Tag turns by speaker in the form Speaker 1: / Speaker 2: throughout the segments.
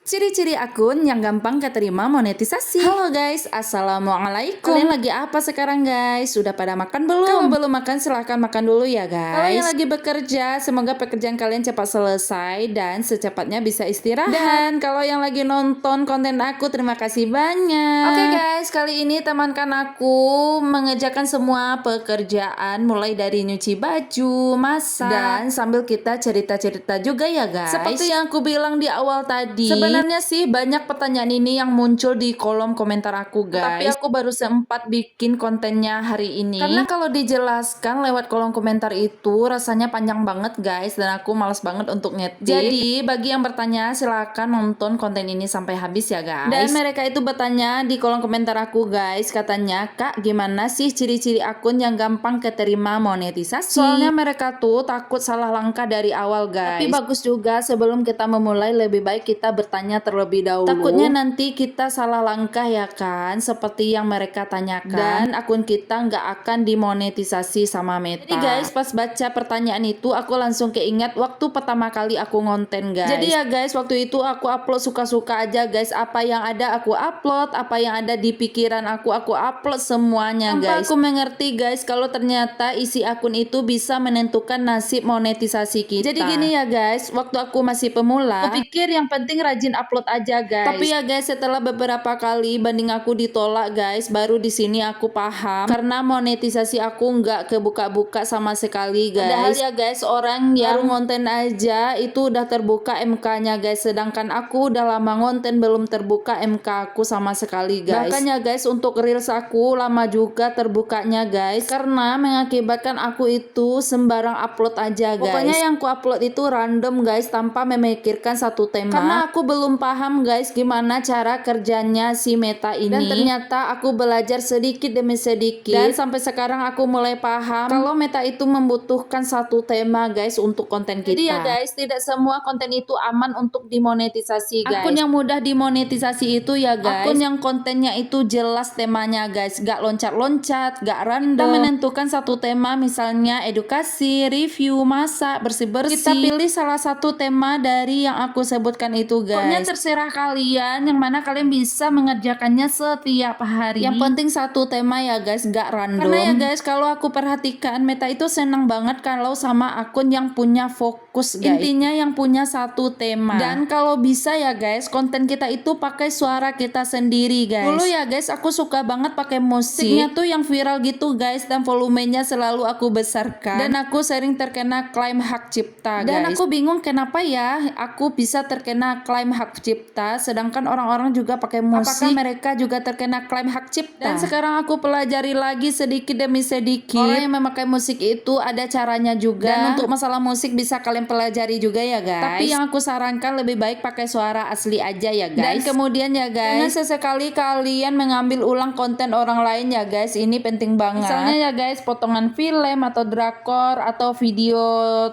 Speaker 1: Ciri-ciri akun yang gampang keterima monetisasi. Halo guys, assalamualaikum. Kalian lagi apa sekarang guys? Sudah pada makan belum? Kalau belum makan silahkan makan dulu ya guys. Kalau yang lagi bekerja, semoga pekerjaan kalian cepat selesai dan secepatnya bisa istirahat. Dan kalau yang lagi nonton konten aku, terima kasih banyak. Oke guys, kali ini temankan aku mengerjakan semua pekerjaan mulai dari nyuci baju, masak, dan sambil kita cerita-cerita juga ya guys. Seperti yang aku bilang di awal tadi, sebenarnya sih banyak pertanyaan ini yang muncul di kolom komentar aku guys. Tapi aku baru sempat bikin kontennya hari ini. Karena kalau dijelaskan lewat kolom komentar itu rasanya panjang banget guys. Dan aku males banget untuk ngetik. Jadi bagi yang bertanya silahkan nonton konten ini sampai habis ya guys. Dan mereka itu bertanya di kolom komentar aku guys. Katanya, Kak gimana sih ciri-ciri akun yang gampang keterima monetisasi? Soalnya mereka tuh takut salah langkah dari awal guys. Tapi bagus juga sebelum kita memulai lebih baik kita bertanya terlebih dahulu. Takutnya nanti kita salah langkah ya kan, seperti yang mereka tanyakan. Dan akun kita nggak akan dimonetisasi sama Meta. Jadi guys, pas baca pertanyaan itu aku langsung keinget waktu pertama kali aku ngonten guys. Jadi ya guys, waktu itu aku upload suka-suka aja guys. Apa yang ada aku upload, apa yang ada di pikiran aku upload semuanya guys. Aku mengerti guys kalau ternyata isi akun itu bisa menentukan nasib monetisasi kita. Jadi gini ya guys, waktu aku masih pemula, aku pikir yang penting rajin upload aja guys. Tapi ya guys, setelah beberapa kali banding aku ditolak guys, baru di sini aku paham karena monetisasi aku nggak kebuka-buka sama sekali guys. Padahal ya guys, orang yang baru ngonten aja itu udah terbuka MK-nya guys, sedangkan aku udah lama ngonten belum terbuka MK aku sama sekali guys. Bahkan ya guys, untuk reels aku lama juga terbukanya guys, karena mengakibatkan aku itu sembarang upload aja guys. Pokoknya yang aku upload itu random guys, tanpa memikirkan satu tema. Karena aku belum paham guys gimana cara kerjanya si Meta ini. Dan ternyata aku belajar sedikit demi sedikit. Dan sampai sekarang aku mulai paham kalau Meta itu membutuhkan satu tema guys untuk konten kita. Jadi ya guys, tidak semua konten itu aman untuk dimonetisasi guys. Akun yang mudah dimonetisasi itu ya guys, akun yang kontennya itu jelas temanya guys, gak loncat-loncat, gak random. Kita menentukan satu tema, misalnya edukasi, review, masak, bersih-bersih. Kita pilih salah satu tema dari yang aku sebutkan itu guys. Pokoknya terserah kalian yang mana kalian bisa mengerjakannya setiap hari. Yang penting satu tema ya guys, gak random. Karena ya guys, kalau aku perhatikan Meta itu senang banget kalau sama akun yang punya fokus guys. Intinya yang punya satu tema. Dan kalau bisa ya guys, konten kita itu pakai suara kita sendiri guys. Dulu ya guys, aku suka banget pakai musiknya tuh yang viral gitu guys, dan volumenya selalu aku besarkan. Dan aku sering terkena klaim hak cipta guys. Dan aku bingung kenapa ya aku bisa terkena klaim hak cipta, sedangkan orang-orang juga pakai musik. Apakah mereka juga terkena klaim hak cipta? Dan sekarang aku pelajari lagi sedikit demi sedikit. Orang yang memakai musik itu ada caranya juga. Dan untuk masalah musik bisa kalian pelajari juga ya guys. Tapi yang aku sarankan lebih baik pakai suara asli aja ya guys. Dan kemudian ya guys, jangan sesekali kalian mengambil ulang konten orang lain ya guys. Ini penting banget. Misalnya ya guys, potongan film atau drakor atau video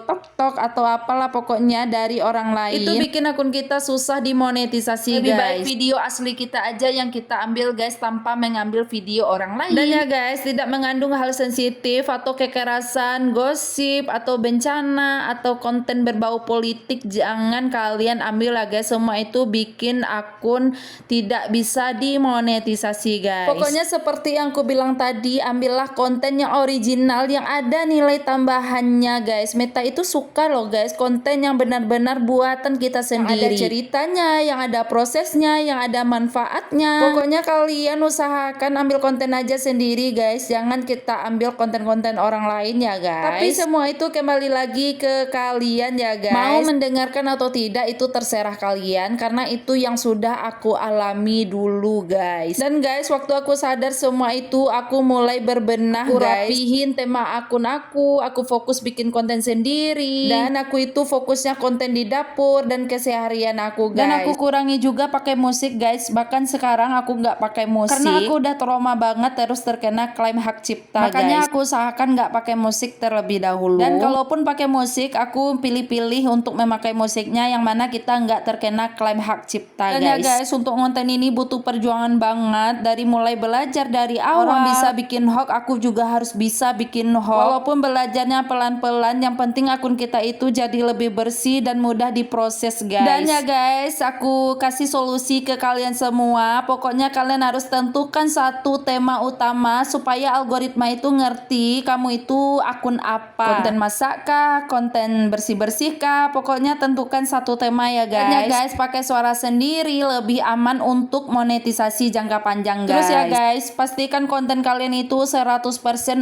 Speaker 1: TikTok atau apalah pokoknya dari orang lain. Itu bikin akun kita susah dimonetisasi lebih guys. Baik video asli kita aja yang kita ambil guys, tanpa mengambil video orang lain. Dan ya guys, tidak mengandung hal sensitif atau kekerasan, gosip atau bencana atau konten berbau politik. Jangan kalian ambil lah guys, semua itu bikin akun tidak bisa dimonetisasi guys. Pokoknya seperti yang aku bilang tadi, ambillah konten yang original yang ada nilai tambahannya guys. Meta itu suka loh guys konten yang benar-benar buatan kita sendiri, yang ada ceritanya, yang ada prosesnya, yang ada manfaatnya. Pokoknya kalian usahakan ambil konten aja sendiri guys, jangan kita ambil konten-konten orang lain ya guys. Tapi semua itu kembali lagi ke kalian ya guys. Mau mendengarkan atau tidak itu terserah kalian, karena itu yang sudah aku alami dulu guys. Dan guys, waktu aku sadar semua itu, aku mulai berbenah guys, rapihin tema akun aku fokus bikin konten sendiri, dan aku itu fokusnya konten di dapur dan keseharian aku guys. Dan aku kurangi juga pakai musik guys, bahkan sekarang aku nggak pakai musik karena aku udah trauma banget terus terkena klaim hak cipta. Makanya guys, aku usahakan nggak pakai musik terlebih dahulu. Dan kalaupun pakai musik, aku pilih-pilih untuk memakai musiknya yang mana kita nggak terkena klaim hak cipta. Dan guys, ya guys, untuk konten ini butuh perjuangan banget, dari mulai belajar dari awal. Orang bisa bikin hoax, aku juga harus bisa bikin hoax. Walaupun belajarnya pelan-pelan, yang penting akun kita itu jadi lebih bersih dan mudah diproses guys. Dan ya guys, guys, aku kasih solusi ke kalian semua. Pokoknya kalian harus tentukan satu tema utama supaya algoritma itu ngerti kamu itu akun apa. Konten masak kah, konten bersih-bersih kah, pokoknya tentukan satu tema ya guys. Makanya guys, pakai suara sendiri lebih aman untuk monetisasi jangka panjang guys. Terus ya guys, pastikan konten kalian itu 100%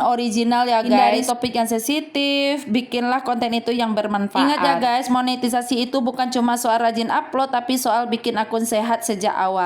Speaker 1: original ya guys. Hindari topik yang sensitif, bikinlah konten itu yang bermanfaat. Ingat ya guys, monetisasi itu bukan cuma soal rajin upload, tapi soal bikin akun sehat sejak awal.